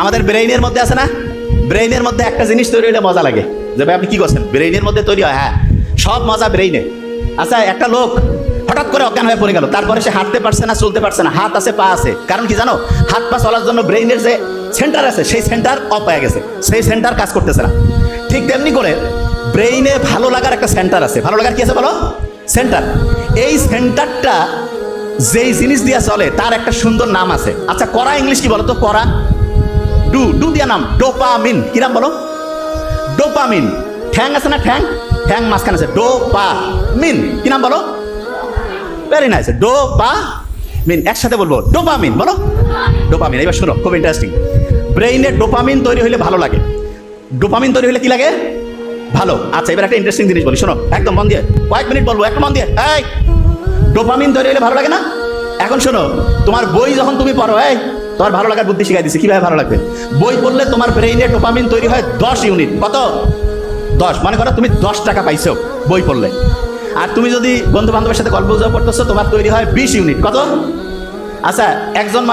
আমাদের ব্রেইনের মধ্যে আছে না, ব্রেইনের মধ্যে একটা জিনিস তৈরি হলে মজা লাগে, যে ভাই আপনি কি করছেন, ব্রেইনের মধ্যে তৈরি হয়। হ্যাঁ, সব মজা ব্রেইনে। আচ্ছা, একটা লোক হঠাৎ করে অজ্ঞান হয়ে পড়ে গেল, তারপরে সে হাঁটতে পারছে না, চলতে পারছে না, হাত আছে পা আছে, কারণ কি জানো, হাত পা চলার জন্য ব্রেইনের যে সেন্টার আছে সেই সেন্টার অফ হয়ে গেছে, সেই সেন্টার কাজ করতেছে না। ঠিক তেমনি করে ব্রেইনে ভালো লাগার একটা সেন্টার আছে। ভালো লাগার কি আছে বলো? সেন্টার। এই সেন্টারটা যেই জিনিস দিয়ে চলে তার একটা সুন্দর নাম আছে। আচ্ছা, করা ইংলিশ কি বলো তো? করা, ডু, ডু দিয়া নাম ডোপামিন। কি নাম বলো? ডোপামিন। ঠ্যাং আছে না, ঠ্যাং, ঠ্যাং মাঝখানে আছে, ডোপামিন। কি নাম বলো? Very nice, dopamine. একসাথে বলবো, ডোপামিন। বলো ডোপামিন। এবার শোনো, খুব ইন্টারেস্টিং। ব্রেইনে ডোপামিন তৈরি হলে ভালো লাগে। ডোপামিন তৈরি হলে কি লাগে? ভালো। আচ্ছা, এবার একটা ইন্টারেস্টিং জিনিস বলি, শোনো একদম মন দিয়ে, কয়েক মিনিট বলবো, একটু মন দিয়ে। এই, ডোপামিন তৈরি হলে ভালো লাগে না? এখন শোনো, তোমার বই যখন তুমি পড়ো, তোমার ভালো লাগার বুদ্ধি শিখাই দিচ্ছি কিভাবে ভালো লাগবে। বই পড়লে তোমার ব্রেইনে ডোপামিন তৈরি হয় 10 ইউনিট। কত? 10। মনে করো তুমি 10 টাকা পাইছো বই পড়লে, আর তুমি যদি বন্ধু বান্ধবের সাথে গল্প পড়তেছো, তোমার তৈরি হয় 20 ইউনিট। কত? আচ্ছা, একজন